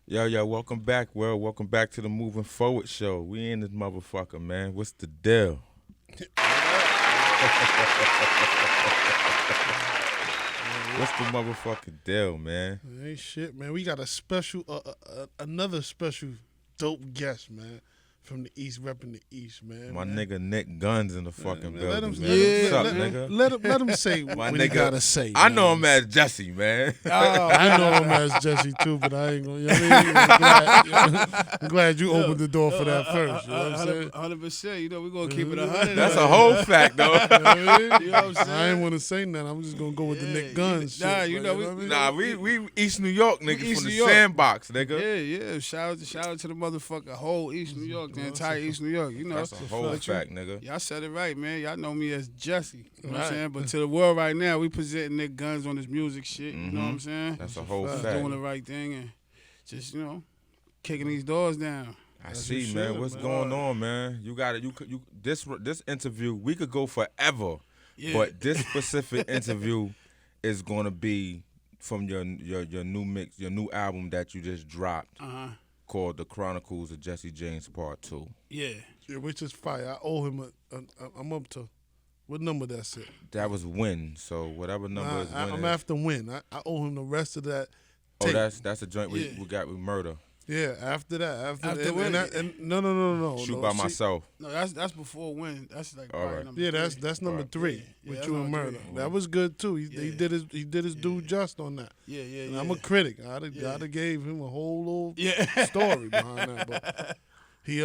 Yo, welcome back, world. Welcome back to the Moving Forward show. We in this motherfucker, man. What's the deal? What's the motherfucking deal, man? Ain't shit, man. We got a special, another special dope guest, man, from the East, repping the East, man. My man. nigga Knick Gunz in the fucking building, Let him, man. let, What's up, let, nigga? let him say My what nigga, he gotta say. I man. know him as Jesse, man. I know him as Jesse too, but I ain't gonna. You know what I mean? I'm glad you opened the door for that first. You know what I'm saying? 100%. You know, we're going to keep it 100. That's a whole fact, though. You know what I mean? You know what I'm saying? I ain't want to say nothing. I'm just gonna go with the Knick Gunz. Nah, shit, you man, know, what I mean? Nah, we East New York niggas East from the New York. sandbox, nigga. Yeah. Shout out to the motherfucker, whole East New York, the entire East New York. You know, That's a whole But you- fact, nigga. Y'all said it right, man. Y'all know me as Jesse. You know what Right. I'm saying? But to the world right now, we presenting Knick Gunz on this music shit. You know what I'm saying? That's a whole fact. fact. Doing the right thing and just, kicking these doors down. I As see, you man. should, What's man. going on, man? You got it. You this interview. We could go forever, Yeah. but this specific interview is going to be from your new mix, your new album that you just dropped, called "The Chronicles of Jesse James Part 2." Yeah. Yeah, which is fire. I owe him I'm up to. What number that's it? That was Win. So whatever number is Win. I'm is. after Win. I owe him the rest of that. Oh, tape. that's a joint we got with Murder. Yeah, after that. After and, Win? and no. Shoot no, by see, myself. No, that's before Win. That's like All probably right. number Yeah, three. that's number Right. 3 Yeah, with that's you and number Murder. three. That was good too. He Yeah. did his due just on that. Yeah. And I'm a critic. I'd have gave him a whole little Yeah. story behind that, but he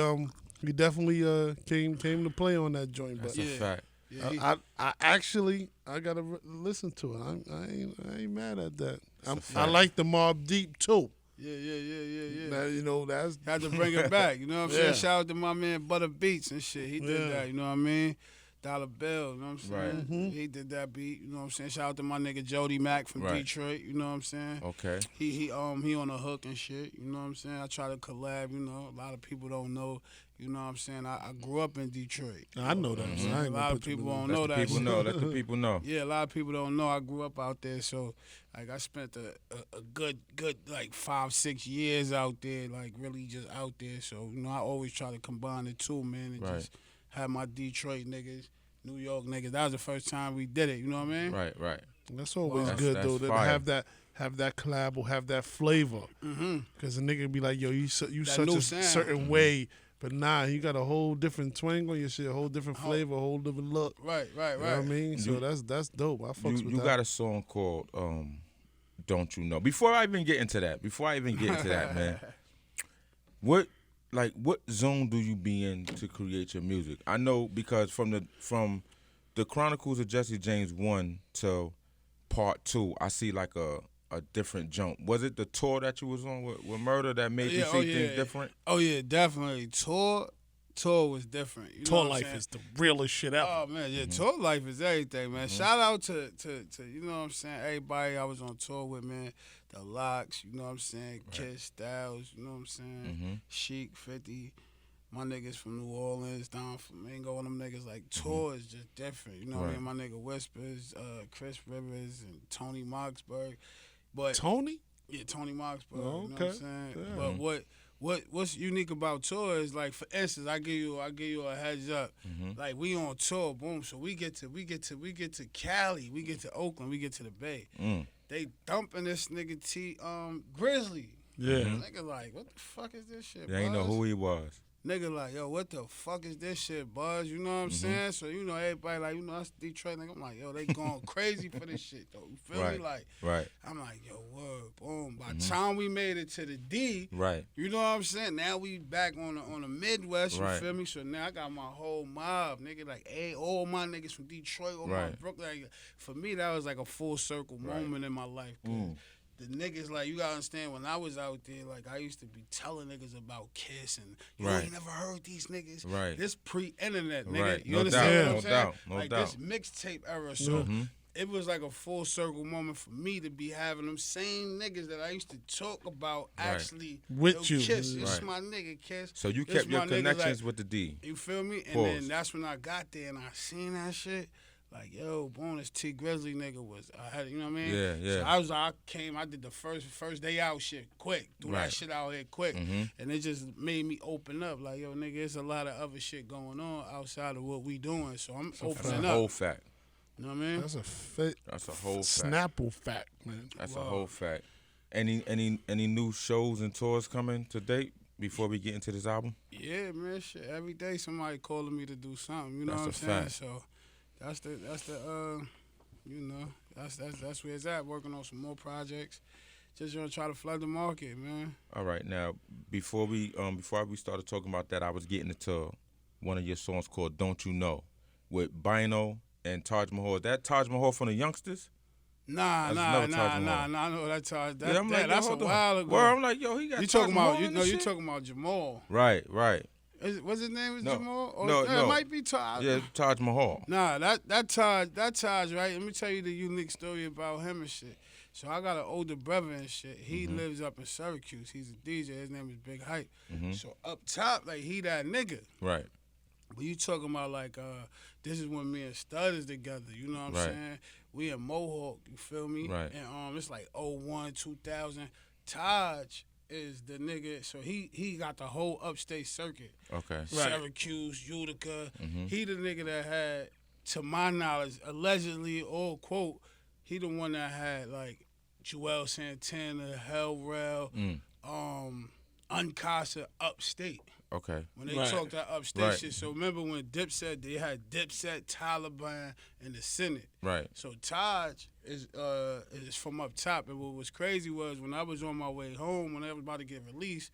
definitely came to play on that joint. But That's a fact. Yeah, he- I actually gotta listen to it. I ain't mad at that. a I fact. like the Mob Deep too. Yeah. Now, that's Had to bring it back, you know what I'm saying? Yeah. Shout out to my man Butter Beats and shit. He did Yeah. that, you know what I mean? Dollar Bill, you know what I'm saying? Right. Mm-hmm. He did that beat, you know what I'm saying? Shout out to my nigga Jody Mack from Right. Detroit, you know what I'm saying? Okay. He on the hook and shit, you know what I'm saying? I try to collab, you know. A lot of people don't know, you know what I'm saying? I grew up in Detroit. I know that. So I A ain't lot gonna of put you people in don't the- know Let the that people shit. know. Let the people know. Yeah, a lot of people don't know I grew up out there, so like I spent a good like 5-6 years out there, like really just out there. So I always try to combine the two, man, and Right. just have my Detroit niggas, New York niggas. That was the first time we did it. You know what I mean? Right. That's always That's- good that's though. To fire. have that collab or have that flavor. Mm-hmm. Cause a nigga be like, yo, you such new a sound. certain way, but nah, you got a whole different twang on your shit, a whole different flavor, a whole different look. Right. You know what I mean? So that's dope. I fucks with You that. got a song called "Don't You Know." Before I even get into that, man, what zone do you be in to create your music? I know because from the Chronicles of Jesse James 1 to Part 2, I see like a different jump. Was it the tour that you was on with Murder that made you see things different? Oh yeah, definitely. Tour was different. You know Tour what I'm life saying? is the realest shit ever. Oh man, yeah, tour life is everything, man. Shout out to you know what I'm saying, everybody I was on tour with, man. The Locks, you know what I'm saying, Kiss, Styles, you know what I'm saying, Chic, 50, my niggas from New Orleans, down from Mingo, and them niggas like tour is just different. You know what I mean? My nigga Whispers, Chris Rivers, and Tony Moxburg. But Tony? yeah, Tony Moxburg. Oh, You know what okay. I'm saying? Yeah. But what's unique about tour is like, for instance, I give you a heads up. Like we on tour, boom. So we get to Cali, we get to Oakland, we get to the Bay. They dumping this nigga Grizzly. Yeah. Nigga like, what the fuck is this shit? You ain't know Buzz? who he was. Nigga like, yo, what the fuck is this shit, Buzz? You know what I'm saying? So, everybody like, that's Detroit nigga. I'm like, yo, they going crazy for this shit, though. You feel me? Like, Right. I'm like, yo, word, boom. By the time we made it to the D, Right. you know what I'm saying? Now we back on the Midwest, you Right. feel me? So now I got my whole mob, nigga, like, all my niggas from Detroit, all my Right. Brooklyn. Like, for me, that was like a full circle moment in my life. 'Cause the niggas, like, you gotta understand, when I was out there, like, I used to be telling niggas about Kiss and, you Right. ain't never heard these niggas. Right. This pre-internet, nigga. Right. You No understand doubt. what I'm No saying? doubt. No like, doubt. this mixtape era. So it was like a full circle moment for me to be having them same niggas that I used to talk about actually With yo, you. Kiss, it's Right. my nigga, Kiss. So you This kept your my nigga, connections like, with the D. you feel me? And Pause. then that's when I got there and I seen that shit. like, yo, boom, this T Grizzly nigga was, I had, you know what I mean? Yeah, yeah. So I did the first day out shit quick, threw Right. that shit out here quick, Mhm. and it just made me open up. Like, yo, nigga, there's a lot of other shit going on outside of what we doing, so I'm That's a opening whole up. fact. You know what I mean? That's a fit. That's a whole fact. Snapple fact, man. That's a Wow. whole fact. Any new shows and tours coming to date before we get into this album? Yeah, man, shit. Every day somebody calling me to do something. You know That's what I'm a saying? fact. So that's the you know, that's where it's at. Working on some more projects. Just gonna try to flood the market, man. All right, now before we started talking about that, I was getting into one of your songs called "Don't You Know" with Bino and Taj Mahal. Is that Taj Mahal from the Youngsters? Nah, That's I another Taj Mahal. know that Taj. Yeah, I'm like, That's yo, a hold on. while ago. Well, I'm like, yo, he got You Taj talking Mahal about in this you shit? talking about Jamal? Right. What's his name? Is No. Jamal? Or, No, It no. might be Taj. Yeah, Taj Mahal. Nah, that Taj, right? Let me tell you the unique story about him and shit. So I got an older brother and shit. He lives up in Syracuse. He's a DJ. His name is Big Hype. So up top, like he that nigga. Right. But you talking about like this is when me and Stud is together. You know what I'm Right. saying? We in Mohawk. You feel me? Right. And it's like 01, 2000. Taj is the nigga. So he got the whole upstate circuit. Okay. Syracuse, Utica. He the nigga that had, to my knowledge, allegedly or quote, he the one that had like Joel Santana, Hell Rel, Uncasa upstate. Okay. When they Right. talked that upstate Right. shit. So remember when Dipset, they had Dipset, Taliban, and the Senate. Right. So Taj is from up top. And what was crazy was when I was on my way home, when I was about to get released,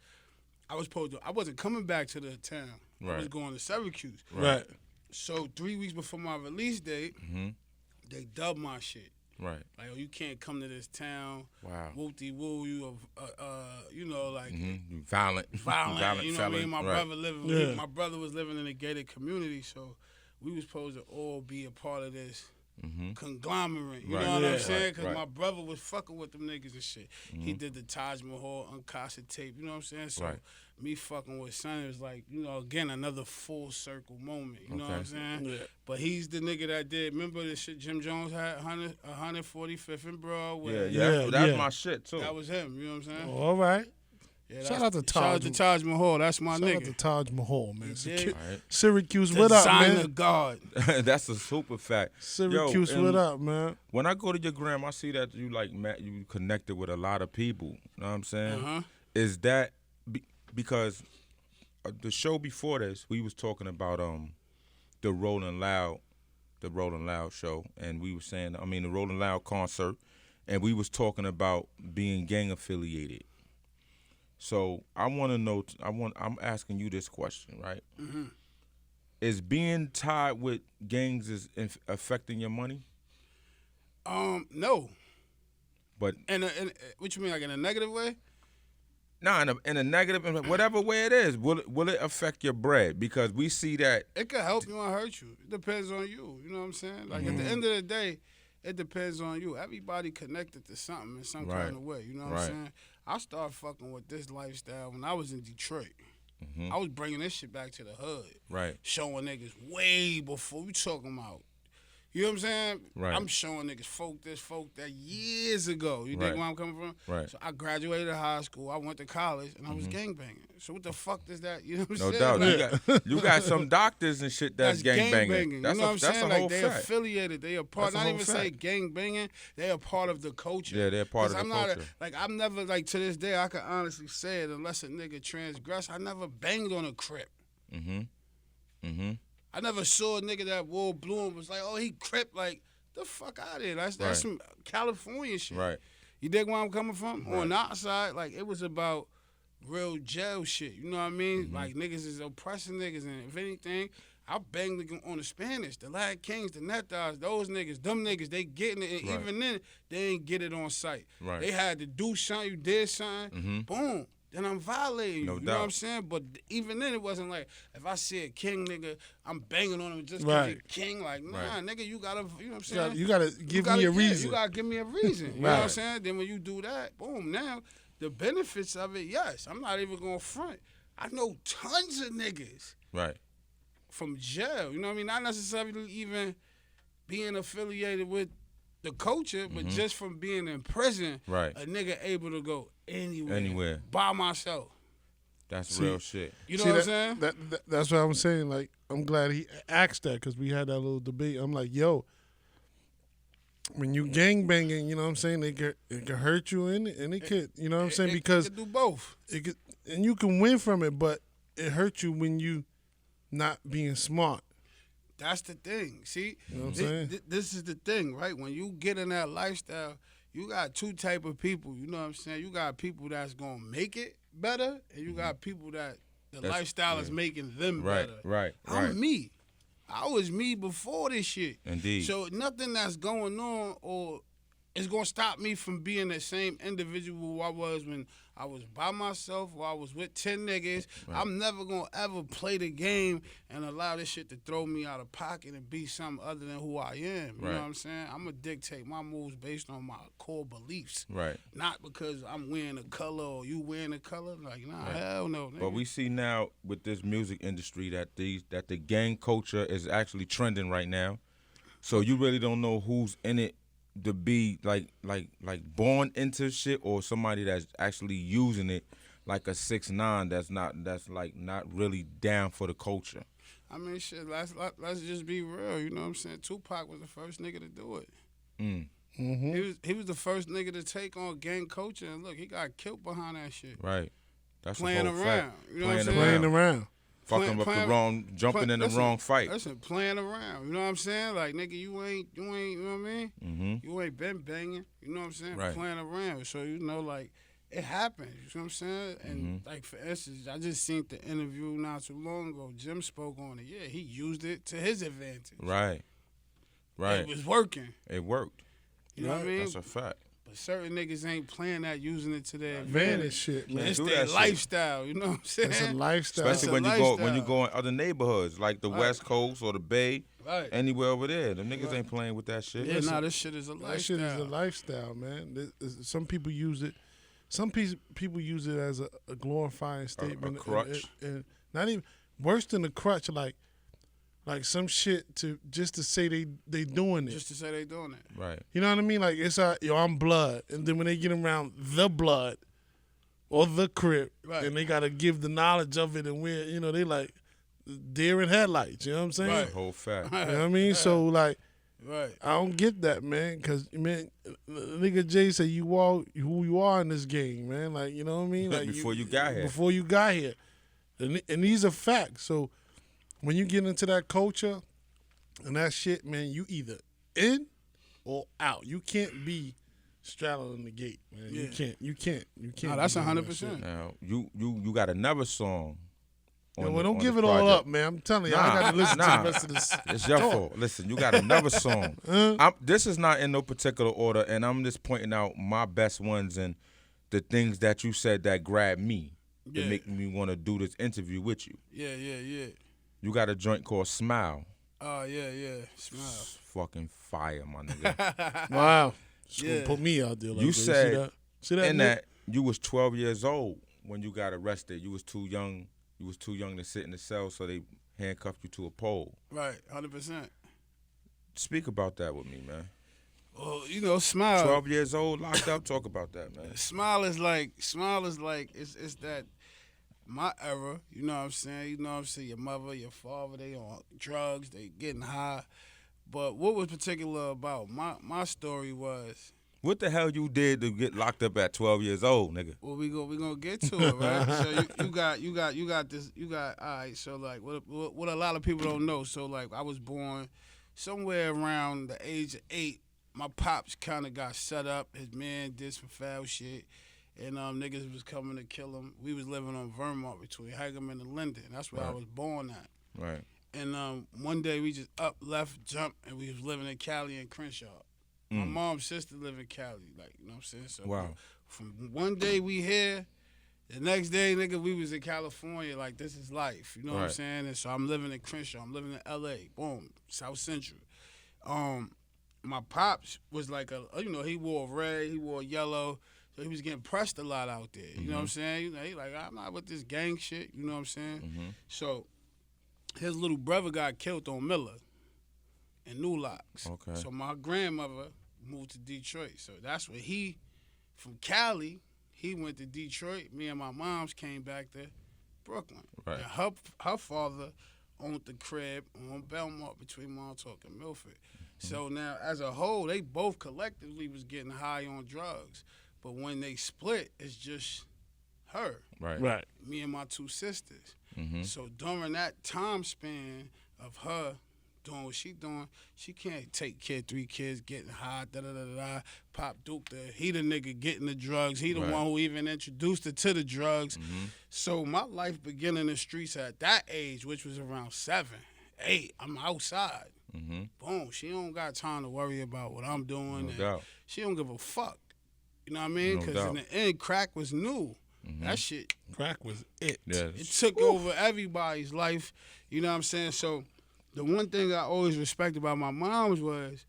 I wasn't coming back to the town. I was Right. going to Syracuse. Right. So 3 weeks before my release date, Mhm. they dubbed my shit. Right. Like, oh, you can't come to this town. Wow. Whoop-de-woo, you like Mhm. Violent. violent. You know what I mean? felon. My Right. brother living. Yeah. My brother was living in a gated community, so we was supposed to all be a part of this conglomerate. You Right. know what I'm Yeah. saying? Right, Because right. my brother was fucking with them niggas and shit. He did the Taj Mahal Uncasa tape. You know what I'm saying? So Right. me fucking with Son is like, you know, again another full circle moment. You know what I'm Okay. saying? Yeah. But he's the nigga that did. Remember the shit Jim Jones had 145th and Broadway. Yeah. Yeah, That's yeah. my shit too. That was him. You know what I'm saying? All right. Yeah, Shout that's- out to Shout out Taj. to Taj Mahal. That's my Shout out nigga. to Taj Mahal, man. You dig? All right. Syracuse, what up, Designer man? God. That's a super fact. Syracuse, Yo, and what up, man? When I go to your gram, I see that you you connected with a lot of people. You know what I'm saying? Uh-huh. Is that because the show before this, we was talking about the Rolling Loud show, and we were saying, the Rolling Loud concert, and we was talking about being gang affiliated. So I want to know. I'm asking you this question, right? Mm-hmm. Is being tied with gangs affecting your money? No. But In what you mean, like in a negative way? nah, in a negative, in whatever way it is, will it affect your bread? Because we see that. It could help you or hurt you. It depends on you. You know what I'm saying? Like at the end of the day, it depends on you. Everybody connected to something in some Right. kind of way. You know what Right. I'm saying? I started fucking with this lifestyle when I was in Detroit. I was bringing this shit back to the hood. Right. Showing niggas way before we talking about. You know what I'm saying? Right. I'm showing niggas folk this, folk that years ago. You Right. dig where I'm coming from? Right. So I graduated high school. I went to college, and I was gangbanging. So what the fuck does that? You know what I'm No saying? doubt. Like, You got some doctors and shit that's gang banging. You know what I'm saying? a Like whole they fact. affiliated. They a part. That's a Not whole even say fact. gang banging. They a part of the culture. Yeah, they're part of 'Cause the I'm culture. I'm never like to this day. I can honestly say it. Unless a nigga transgress, I never banged on a crip. I never saw a nigga that wore blue and was like, oh, he crip. Like, the fuck out of here. That's Right. some California shit. Right. You dig where I'm coming from? Right. On the outside, like, it was about real jail shit. You know what I mean? Mm-hmm. Like, niggas is oppressing niggas. And if anything, I banged niggas on the Spanish, the Lad Kings, the Netas, those niggas, them niggas, they getting it. And Right. even then, they ain't get it on sight. Right. They had to do something, you did something, boom. Then I'm violating you. No You know doubt. what I'm saying? But even then, it wasn't like, if I see a king nigga, I'm banging on him just because Right. he's king. Like, nah, Right. nigga, you gotta, you know what I'm saying? You gotta give me a reason. You gotta give me a reason. You know what I'm Right. saying? Then when you do that, boom, now the benefits of it, yes. I'm not even gonna front. I know tons of niggas Right. from jail. You know what I mean? Not necessarily even being affiliated with the culture, but just from being in prison, Right. a nigga able to go Anywhere. by myself. That's real shit. You know what I'm saying? That's what I'm saying. Like, I'm glad he asked that because we had that little debate. I'm like, yo, when you gang banging, you know what I'm saying? It can hurt you and it could, you know what I'm saying? Because it can do both. it could, and you can win from it, but it hurts you when you not being smart. That's the thing. See, You know what I'm saying? This is the thing, right? When you get in that lifestyle, you got two type of people. You know what I'm saying? You got people that's gonna make it better, and you got people that lifestyle is making them better. Right. I'm me. I was me before this shit. Indeed. So nothing that's going on or is gonna stop me from being the same individual I was when I was by myself or I was with 10 niggas. Right. I'm never gonna ever play the game and allow this shit to throw me out of pocket and be something other than who I am. You know what I'm saying? I'm gonna dictate my moves based on my core beliefs. Right. Not because I'm wearing a color or you wearing a color. Like, nah, hell no, nigga. But we see now with this music industry that the gang culture is actually trending right now. So you really don't know who's in it to be like born into shit or somebody that's actually using it like a 6ix9ine that's not really down for the culture. I mean, shit, let's just be real. You know what I'm saying? Tupac was the first nigga to do it. He was the first nigga to take on gang culture, and look, he got killed behind that shit. Right. That's Playing a whole around. fact. You know what I'm saying? Playing around. Fucking up the wrong, jumping in the wrong fight. Listen, playing around. You know what I'm saying? Like, nigga, you ain't, you know what I mean? Mm-hmm. You ain't been banging. You know what I'm saying? Right. Playing around. So, you know, like, it happens. You know what I'm saying? And, like, for instance, I just seen the interview not too long ago. Jim spoke on it. Yeah, he used it to his advantage. Right. It was working. It worked. You know what I mean? That's a fact. But certain niggas ain't playing that, using it to their Advantage shit, man. It's Do their that shit. lifestyle, you know what I'm saying? It's a lifestyle. Especially It's a when you lifestyle. go in other neighborhoods like the West Coast or the Bay, Right. anywhere over there. Them niggas ain't playing with that shit. Yeah, nah, this shit is a lifestyle. That shit is a lifestyle, man. Some people use it. Some people use it as a glorifying statement, crutch. and not even worse than a crutch. Like some shit to say they doing it. Just to say they doing it. Right. You know what I mean? Like it's I'm blood, and then when they get around the blood or the Crip, Right. and they gotta give the knowledge of it, and where they like deer in headlights. You know what I'm saying? Right. Whole fact. You know what I mean? So like. Right. I don't get that, man, because, man, nigga Jay said you are who you are in this game, man. Like, you know what I mean? Like Before you got here. Before you got here. And these are facts. So when you get into that culture and that shit, man, you either in or out. You can't be straddling the gate, man. Yeah. You can't. No, that's be doing that 100%. shit. Now you got another song. Yo, well, don't give it all up, man. I'm telling you, I got to listen to the rest of this. It's your fault. Listen, you got another song. This is not in no particular order, and I'm just pointing out my best ones and the things that you said that grabbed me to make me want to do this interview with you. Yeah. You got a joint called Smile. Oh, yeah. Smile. It's fucking fire, my nigga. Wow. Just gonna Yeah. put me out there like You that. said see that in Nick? that you was 12 years old when you got arrested. You was too young. You was too young to sit in the cell, so they handcuffed you to a pole. Right, 100%. Speak about that with me, man. Well, Smile. 12 years old, locked up. Talk about that, man. Smile is like it's that my era. You know what I'm saying? You know what I'm saying? Your mother, your father, they on drugs, they getting high. But what was particular about my story was, What the hell you did to get locked up at 12 years old, nigga? well, we gonna get to it, right? So you got this. All right. So like, what a lot of people don't know. So like, I was born somewhere around the age of 8. My pops kind of got set up. His man did some foul shit, and niggas was coming to kill him. We was living on Vermont between Hagerman and Linden. That's where I was born at. Right. And one day we just up, left, jumped, and we was living in Cali and Crenshaw. My mom's sister lived in Cali, like, you know what I'm saying? So Wow. from one day we here, the next day, nigga, we was in California, like, this is life, you know what I'm Right. saying? And so I'm living in Crenshaw, I'm living in L.A., boom, South Central. My pops was like he wore red, he wore yellow, so he was getting pressed a lot out there, you know what I'm saying? You know, he like, I'm not with this gang shit, you know what I'm saying? So his little brother got killed on Miller. and New Locks. Okay. So my grandmother moved to Detroit. So that's where from Cali, he went to Detroit. Me and my moms came back to Brooklyn. Right. And her father owned the crib on Belmont between Montauk and Milford. So now, as a whole, they both collectively was getting high on drugs. But when they split, it's just her, Right. me and my two sisters. Mm-hmm. So during that time span of her doing what she doing, she can't take three kids, getting high, da-da-da-da-da, Pop Duke, he the nigga getting the drugs. He the Right. one who even introduced her to the drugs. Mm-hmm. So my life began in the streets at that age, which was around 7, 8. I'm outside. Mm-hmm. Boom. She don't got time to worry about what I'm doing. No and doubt. she don't give a fuck. You know what I mean? No Because doubt. in the end, crack was new. Mm-hmm. That shit, Crack was it. Yeah. it took over everybody's life. You know what I'm saying? So the one thing I always respected about my mom's was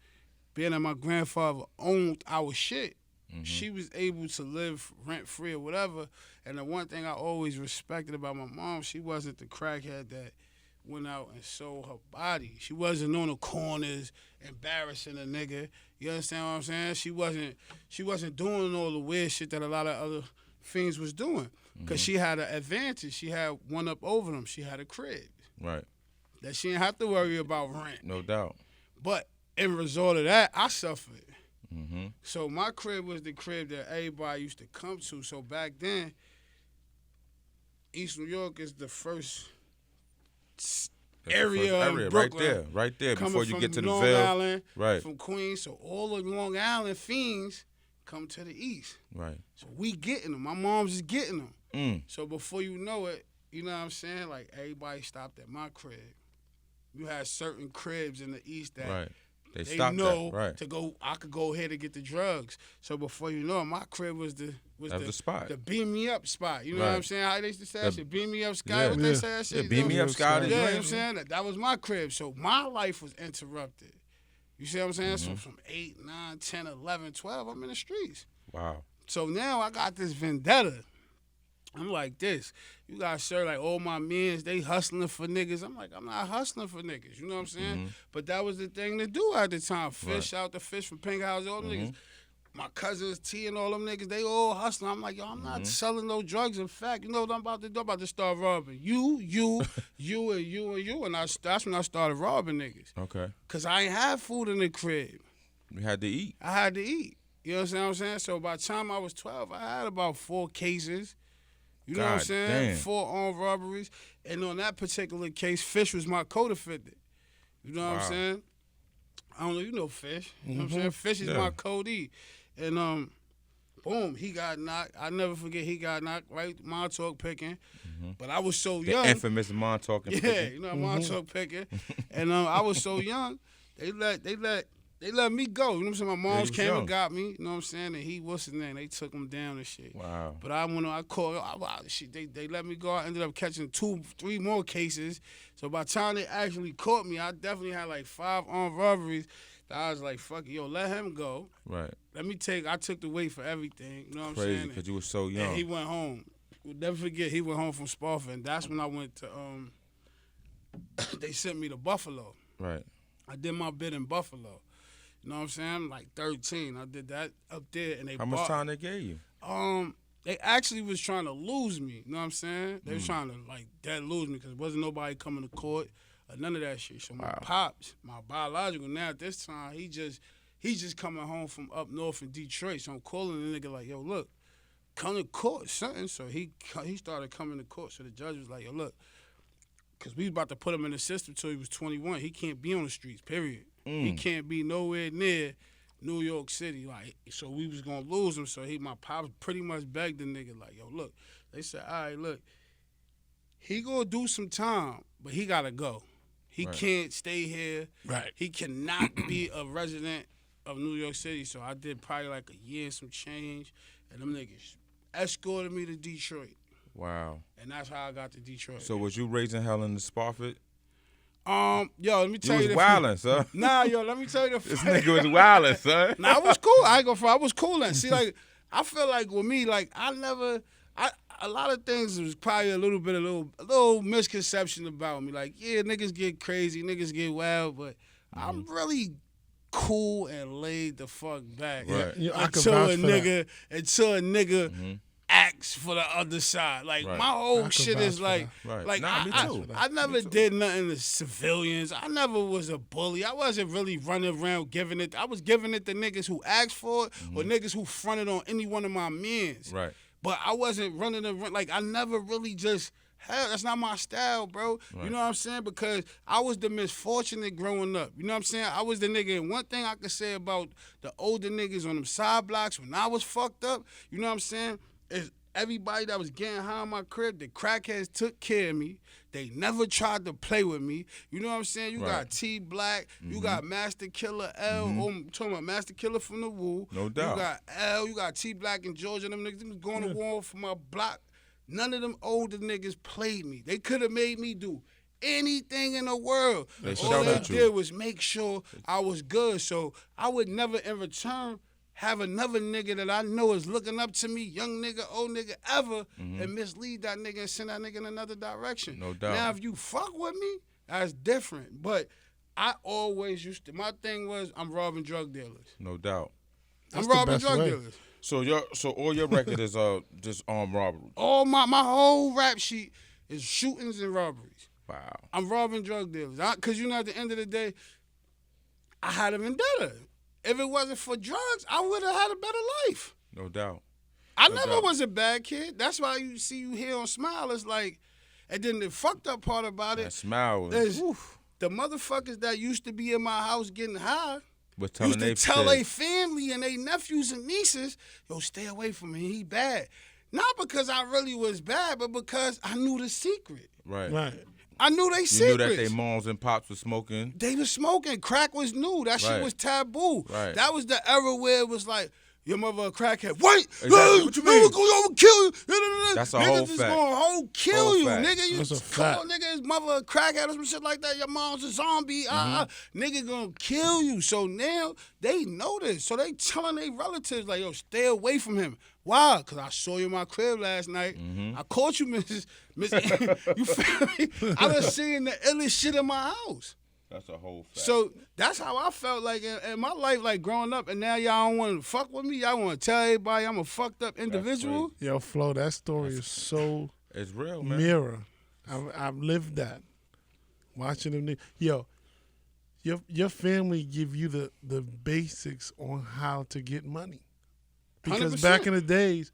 being that my grandfather owned our shit. Mm-hmm. She was able to live rent-free or whatever. And the one thing I always respected about my mom, she wasn't the crackhead that went out and sold her body. She wasn't on the corners embarrassing a nigga. You understand what I'm saying? She wasn't doing all the weird shit that a lot of other fiends was doing. Because she had an advantage. She had one up over them. She had a crib Right. that she didn't have to worry about rent. No doubt. But in result of that, I suffered. Mm-hmm. So my crib was the crib that everybody used to come to. So back then, East New York is the first That's area, the first of area Brooklyn, right there, coming before you from get to the Long Ville. Island, Right. from Queens. So all the Long Island fiends come to the east. Right. So we getting them. My mom's is getting them. Mm. So before you know it, you know what I'm saying? Like everybody stopped at my crib. You had certain cribs in the east that Right. They they stopped know that. Right. to go. I could go ahead and get the drugs. So before you know it, my crib was That was the spot. the beam me up spot. You know Right. what I'm saying? How they used to say that The- shit, beam me up, Sky. Yeah. What they say that shit? Yeah, beam me up, Scott. Yeah, you know what I'm saying? That was my crib. So my life was interrupted. You see what I'm saying? Mm-hmm. So from 8, 9, 10, 11, 12, I'm in the streets. Wow. So now I got this vendetta. I'm like this. You got sir, like all my mans, they hustling for niggas. I'm like, I'm not hustling for niggas. You know what I'm saying? Mm-hmm. But that was the thing to do at the time. Fish out the fish from Pink House, all them Mm-hmm. niggas. My cousins, T and all them niggas, they all hustling. I'm like, yo, I'm Mm-hmm. not selling no drugs. In fact, you know what I'm about to do? I'm about to start robbing you, and you. And that's when I started robbing niggas. Okay. Because I ain't have food in the crib. We had to eat. I had to eat. You know what I'm saying? So by the time I was 12, I had about 4 cases. You know what I'm God saying? damn. 4 armed robberies. And on that particular case, Fish was my co-defendant. You know what Wow. I'm saying? I don't know, you know Fish. You know what I'm saying? Fish is Yeah. my codee. And boom, he got knocked. I never forget he got knocked, right? Montauk picking. But I was so The young. infamous Montauk and Yeah, Pickett. you know, Montauk picking. And I was so young, they let me go. You know what I'm saying? My moms was came young. and got me. You know what I'm saying? And what's his name? They took him down and shit. Wow. But I called. Shit, they let me go. I ended up catching 2, 3 more cases. So by the time they actually caught me, I definitely had like 5 armed robberies. I was like, fuck it, yo, let him go. Right. I took the weight for everything. You know what I'm Crazy saying? because you were so And young. he went home. We'll never forget, he went home from Spofford. And that's when I went to, they sent me to Buffalo. Right. I did my bid in Buffalo. You know what I'm saying? I'm like 13. I did that up there, and they How much time they gave you? They actually was trying to lose me. You know what I'm saying? They was trying to like dead lose me because wasn't nobody coming to court or none of that shit. So my pops, my biological now at this time, he just coming home from up north in Detroit. So I'm calling the nigga like, yo, look, come to court, something. So he started coming to court. So the judge was like, yo, look, because we was about to put him in the system till he was 21. He can't be on the streets, period. He can't be nowhere near New York City. Like, so we was going to lose him. So my pops pretty much begged the nigga, like, yo, look. They said, all right, look, he going to do some time, but he got to go. He can't stay here. Right. He cannot be a resident of New York City. So I did probably like a year and some change, and them niggas escorted me to Detroit. Wow. And that's how I got to Detroit. So was you raising hell in the Spofford? Yo, let me tell You you was wildin', son. Nah, yo, let me tell you the This nigga was wildin', son. Nah, I was cool. I ain't gonna front. I was cool. And see, like, I feel like with me, like, a lot of things was probably a little misconception about me. Like, yeah, niggas get crazy, niggas get wild, but I'm really cool and laid the fuck back Right. Yeah, I can until vouch a for that. nigga acts for the other side. Like Right. my I whole can shit vouch is for like, that. Right. like Nah, me too. I never Me too. did nothing to civilians. I never was a bully. I wasn't really running around giving it. I was giving it to niggas who asked for it or niggas who fronted on any one of my mans. Right. But I wasn't running around. Like I never really just. Hell, that's not my style, bro. Right. You know what I'm saying? Because I was the misfortunate growing up. You know what I'm saying? I was the nigga. And one thing I could say about the older niggas on them side blocks when I was fucked up, you know what I'm saying? Is everybody that was getting high in my crib, the crackheads took care of me. They never tried to play with me. You know what I'm saying? You Right. got T Black, you got Master Killer L. I'm talking about Master Killer from the Woo. No doubt. You got L, you got T Black and Georgia. Them niggas was going to war for my block. None of them older niggas played me. They could have made me do anything in the world. They All shouted they at you. did was make sure I was good. So I would never in return have another nigga that I know is looking up to me, young nigga, old nigga, ever, and mislead that nigga and send that nigga in another direction. No doubt. Now, if you fuck with me, that's different. But I always used to, my thing was I'm robbing drug dealers. No doubt. That's I'm the robbing best drug way. dealers. So all your record is just armed robbery. All my whole rap sheet is shootings and robberies. Wow. I'm robbing drug dealers. Because, you know, at the end of the day, I had a vendetta. If it wasn't for drugs, I would have had a better life. No doubt. I No never doubt. was a bad kid. That's why you see you here on Smile. It's like, and then the fucked up part about That it smile is was the motherfuckers that used to be in my house getting high telling used to they tell kids. their family and their nephews and nieces, yo, stay away from him. He bad. Not because I really was bad, but because I knew the secret. Right. Right. I knew they You secrets. knew that their moms and pops were smoking. They was smoking. Crack was new. That shit Right. was taboo. Right. That was the era where it was like, your mother a crackhead. Wait, Exactly. What you mean? I'm gonna kill you. That's a Niggas whole is fact. gonna kill Whole you, fact. nigga. You That's a call fact. nigga his mother a crackhead or some shit like that. Your mom's a zombie. Nigga gonna kill you. So now they know this. So they telling their relatives like, yo, stay away from him. Why? Because I saw you in my crib last night. I caught you, Miss. You feel me? I done seen the illest shit in my house. That's a whole fact. So that's how I felt like in my life, like growing up, and now y'all don't want to fuck with me. Y'all want to tell everybody I'm a fucked up individual. Yo, Flo, that story is so it's real, man. mirror. I've lived that. Watching them. Yo, your family give you the basics on how to get money. Because 100%. back in the days,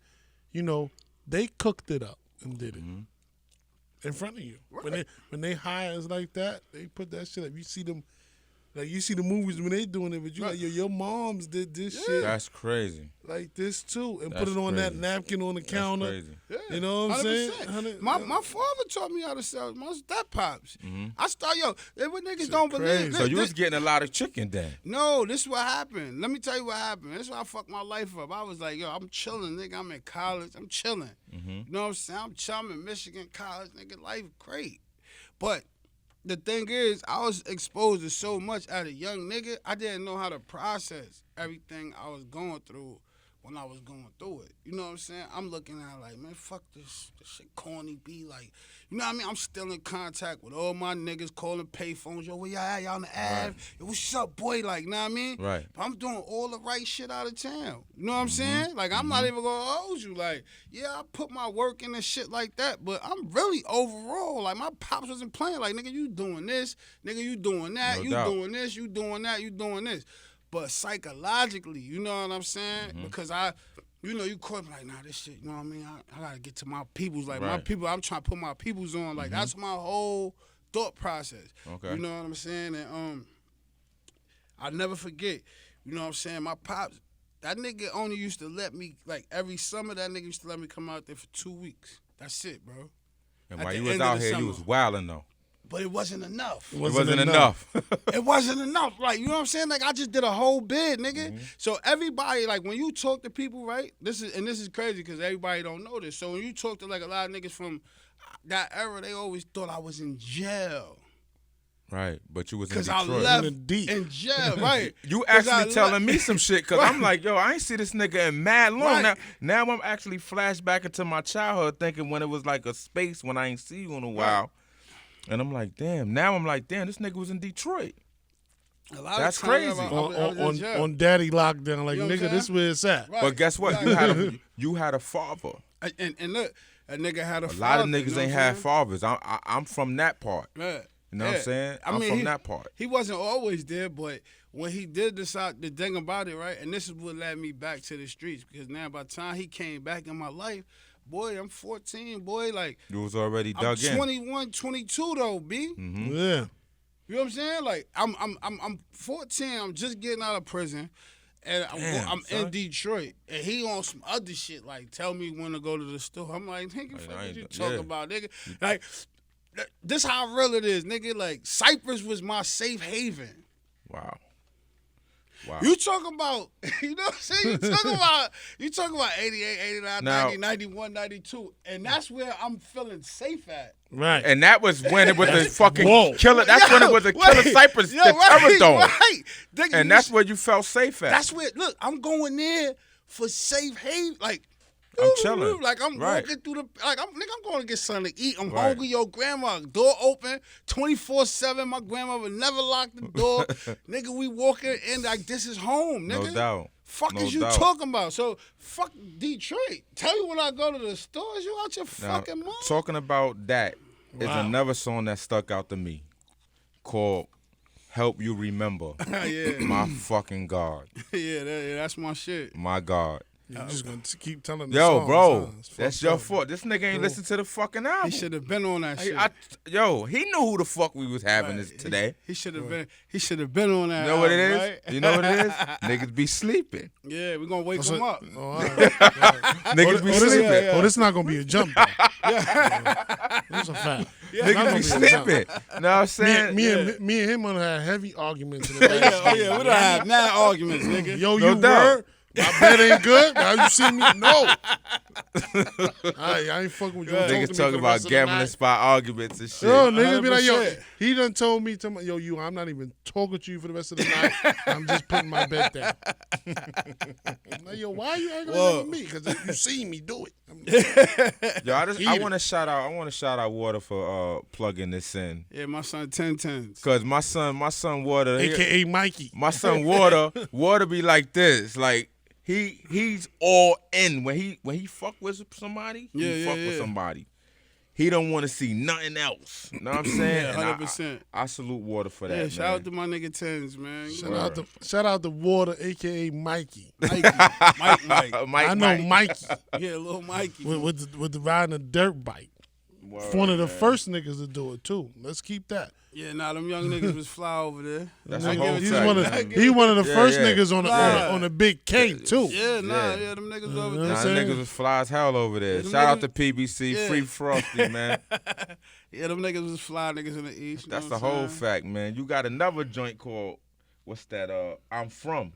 you know, they cooked it up and did it in front of you. Right. When they hire us like that, they put that shit up. You see them, like you see the movies when they doing it, but you Right. like, yo, your moms did this shit That's crazy. like this too, and That's put it on that crazy. napkin on the counter. Crazy. Yeah, You know what I'm saying? 100%. My father taught me how to sell. My step pops. Mm-hmm. I start what niggas don't crazy. believe. So you was getting a lot of chicken then. No, this is what happened. Let me tell you what happened. This is why I fucked my life up. I was like, yo, I'm chilling, nigga. I'm in college. I'm chilling. You know what I'm saying? I'm chilling in Michigan college, nigga. Life great. But the thing is, I was exposed to so much as a young nigga, I didn't know how to process everything I was going through when I was going through it. You know what I'm saying? I'm looking at it like, man, fuck this shit corny be like, you know what I mean? I'm still in contact with all my niggas calling payphones. Yo, where y'all at? Y'all on the Ave? Yo, what's up, boy? Like, know what I mean? Right. But I'm doing all the right shit out of town. You know what I'm saying? Like, I'm not even gonna hold you. Like, yeah, I put my work in and shit like that, but I'm really overall, like, my pops wasn't playing. Like, nigga, you doing this. Nigga, you doing that. No you doubt. doing this. You doing that. You doing this. But psychologically, you know what I'm saying? Because you know, you caught me like, nah, this shit, you know what I mean? I gotta get to my peoples. Like, my Right. people, I'm trying to put my peoples on. Like, that's my whole thought process. Okay. You know what I'm saying? And I'll never forget, you know what I'm saying? My pops, that nigga only used to let me, like, every summer, that nigga used to let me come out there for 2 weeks. That's it, bro. And At while the you was end of out the here, summer. you was wilding though. But it wasn't enough. It wasn't enough. It wasn't enough. Like, you know what I'm saying? Like, I just did a whole bid, nigga. So everybody, like, when you talk to people, right? This is crazy because everybody don't know this. So when you talk to, like, a lot of niggas from that era, they always thought I was in jail. Right, but you was in Because I Detroit. left In the deep. in jail, right? You 'Cause I actually telling me left- some shit because I'm like, yo, I ain't see this nigga in mad long. Right. Now I'm actually flashed back into my childhood thinking when it was like a space when I ain't see you in a while. And I'm like, damn. Now I'm like, damn, this nigga was in Detroit. A lot That's of times crazy. I was in jail. On daddy lockdown, like You know what I'm nigga, this saying? where it's at. Right. But guess what? Right. You had a father. And look, a nigga had a A father. lot of niggas you know ain't what I'm had saying? fathers. I'm from that part. Yeah. You know what I'm saying? I'm from that part. He wasn't always there, but when he did decide, the thing about it, right, and this is what led me back to the streets, because now by the time he came back in my life, boy, I'm 14, boy, like, You was already I'm dug in. 21, 22 though, B. Mm-hmm. Yeah. You know what I'm saying? Like, I'm 14, I'm just getting out of prison. And I'm son. in Detroit, and he on some other shit, like, tell me when to go to the store. I'm like, nigga, fuck what you talking about, nigga? Like, this how real it is, nigga. Like, Cypress was my safe haven. Wow. You talking about, you know what I'm saying? You talking about 88, 89, Now- 90, 91, 92. And that's where I'm feeling safe at. Right. And that was when it was the fucking Whoa. killer. That's when it was a killer Cypress, the terror dome. Right. Nigga, And that's where you felt safe at. That's where, look, I'm going there for safe haven. Like, I'm chilling. Like, I'm Right. walking through the, like, I'm going to get something to eat. I'm Right. hungry. Yo, grandma, door open 24/7. My grandmother never locked the door. Nigga, we walking in like this is home, nigga. No doubt. Fuck No is you doubt. talking about? So, fuck Detroit. Tell me when I go to the stores, you out your Now, fucking mind. talking about that is Wow. another song that stuck out to me called Help You Remember. Yeah. My fucking God. Yeah, that's my shit. My God. You're just gonna keep telling the Yo, songs, bro, huh? It's that's fucked your up. fault. This nigga ain't listen to the fucking album. He should have been on that shit. Yo, he knew who the fuck we was having Right. this today. He should have been. He should have been on that. You know what it album, is? right? You know what it is? Niggas be sleeping. Yeah, we gonna wake So- him up. Oh, all right. Niggas be this, sleeping. oh, this not gonna be a jump. Though. That's a fact. It's not Niggas gonna be a jump. sleeping. Know what I'm saying? Me and him gonna have heavy arguments. In the Oh yeah, we don't have mad arguments, nigga. Yo, No you doubt. were. My bet ain't good. Now you see me? No. I ain't fucking with you. Niggas talking about gambling spot arguments and shit. Yo, niggas be like, yo, 100%. he done told me, yo, you, I'm not even talking to you for the rest of the night. I'm just putting my bet down. I'm like, yo, why are you angry Whoa. with me? Because you seen me do it. Yo, I Eat want to shout out Water for plugging this in. Yeah, my son 1010s. Cause my son Water, AKA Mikey. my son Water be like this. Like he's all in when he fuck with somebody. He fuck with somebody. He don't want to see nothing else. Know what I'm saying? Yeah, And I- 100%. I salute Water for that. Yeah, man. shout out to my nigga Tens, man. Shout out to Water, AKA Mikey. Mike. Mike, I know Mikey Yeah, little Mikey. with the riding a dirt bike. Word, One of the man. first niggas to do it too. Let's keep that. Yeah, nah, them young niggas was fly over there. That's I a give whole it He's to fact, you. one man. of he one of the Yeah, first yeah. niggas on the big K too. Yeah, nah, Yeah. yeah, them niggas over know there. what Nah, I'm them saying? niggas was fly as hell over there. them Shout out niggas- to PBC, Yeah. Free Frosty, man. Yeah, them niggas was fly niggas in the East. you That's know the what whole I'm saying? fact, man. You got another joint called what's that? I'm From,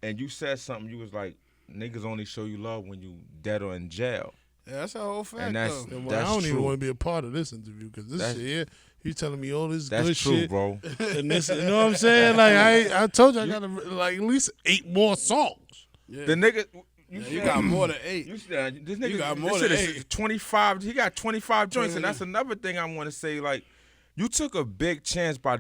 and you said something. You was like, niggas only show you love when you dead or in jail, Yeah, that's a whole fact, and that's though. Well, I don't even true. want to be a part of this interview because this That's- shit here, you telling me all this That's good true, shit. bro. And this, you know what I'm saying? Like I told you, I got like at least 8 more songs. Yeah. The nigga, You got more than 8. You said this nigga got this more shit than is 8. 25. He got 25 joints, and Yeah. that's another thing I want to say. Like, you took a big chance by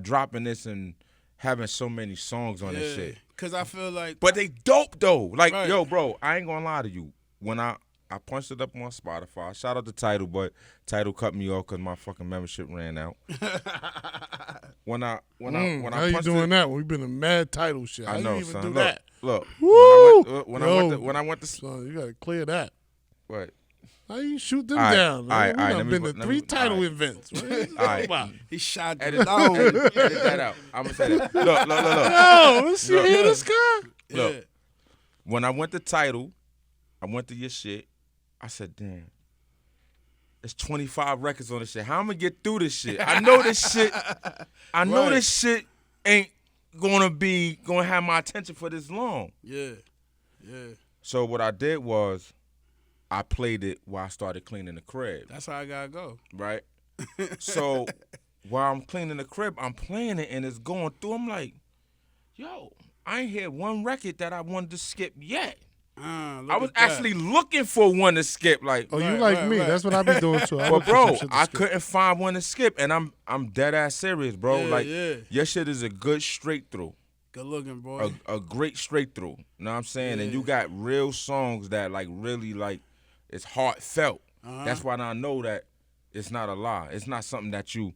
dropping this and having so many songs on this shit. Because I feel like. But they dope though. Like, Right. yo, bro, I ain't gonna lie to you. When I punched it up on Spotify, shout out to Tidal, but Tidal cut me off because my fucking membership ran out. when I How you punched doing it, that? We've been a mad title shit. How I know, you even son. do Look, that? look. Woo! When I went to Son, you gotta clear that. what? How you shoot them All right, down? all right, We all right, done let me been put- to let 3 me- title all right. events. What are you All right. talking about? He shot Edit, it down. edit that out. I'm gonna say that. Look. Yo, let's see Look. hear this guy. Look. Yeah. When I went to Tidal, I went to your shit. I said, damn, there's 25 records on this shit. How I'm gonna get through this shit? I know this shit. I know Right. this shit ain't gonna have my attention for this long. Yeah. Yeah. So what I did was, I played it while I started cleaning the crib, That's how I gotta go. right? So while I'm cleaning the crib, I'm playing it and it's going through. I'm like, yo, I ain't heard one record that I wanted to skip yet. I was actually looking for one to skip. Like, Oh, you like me? That's what I be doing too. but bro, I couldn't find one to skip, and I'm dead ass serious, bro. Yeah, like, yeah. your shit is a good straight through. Good looking, boy. A great straight through. You know what I'm saying? And you got real songs that like really like it's heartfelt. That's why I know that it's not a lie. It's not something that you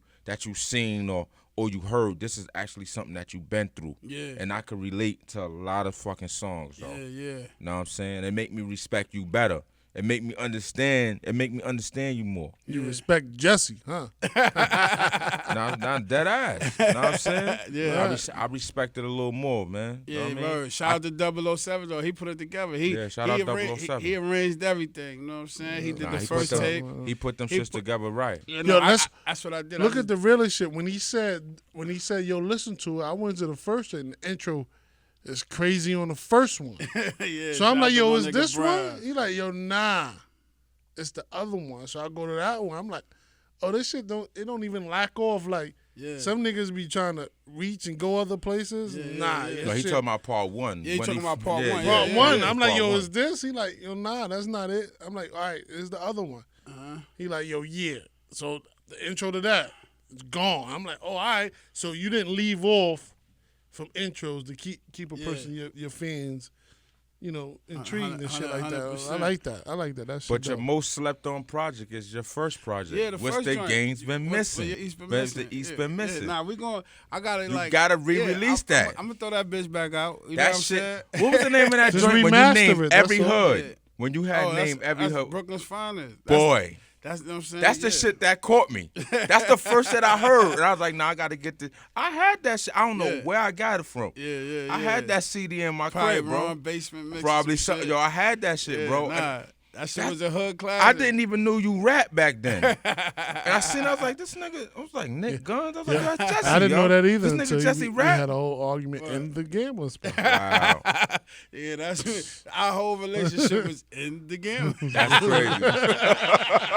seen or you heard. This is actually something that you've been through. Yeah. And I can relate to a lot of fucking songs, though. Yeah. You know what I'm saying? It make me respect you better. It make me understand you more. You respect Jesse, huh? Not dead ass. You know what I'm saying? Yeah. I respect it a little more, man. Yeah, you know what I mean? bro. Shout out to 007 though. He put it together. Shout out 007. He arranged everything. You know what I'm saying? He did the he first tape. He put them shits together right. You Yo, know, that's what I did. Look at the realest shit. When he said, yo, listen to it, I went to the first and the intro is crazy on the first one. yeah, So I'm like, yo, is nigga this Brian. one? He like, yo, nah. It's the other one. So I go to that one. I'm like, oh, this shit don't even lack off. Like, some niggas be trying to reach and go other places. Nah. No, he talking about part one. Yeah, he talking about part one. Part one. I'm like, part yo, one. is this? He like, yo, nah, that's not it. I'm like, all right, it's the other one. He like, yo, yeah. So the intro to that is gone. I'm like, oh, all right. So you didn't leave off from intros to keep a person, your fans, you know, intrigued and shit like that. 100%. I like that. That shit But your dope. most slept on project is your first project. Yeah, the What's first the joint. game's been missing? East been But missing. the East been missing. Nah, we going. I gotta You gotta re-release that. I'm gonna throw that bitch back out. You know That what I'm shit. saying? What was the name of that Just joint when you remaster named it, that's every all. hood? Yeah. When you had named every that's hood. Brooklyn's finest. Boy. That's what I'm saying. That's the shit that caught me. That's the first that I heard. And I was like, nah, I got to get this. I had that shit. I don't know where I got it from. Yeah. I had that CD in my Probably crib, bro. Ron basement mixes Probably and something. shit. Yo, I had that shit, bro. Nah, And that shit was a hood class. I didn't even know you rap back then. And I seen, I was like, this nigga, I was like, Knick Gunz. I was like, that's Jesse, I didn't know that either This until nigga Jesse we rap. had a whole argument in the gambling spot. Wow. Yeah, that's our whole relationship was in the game. That's crazy.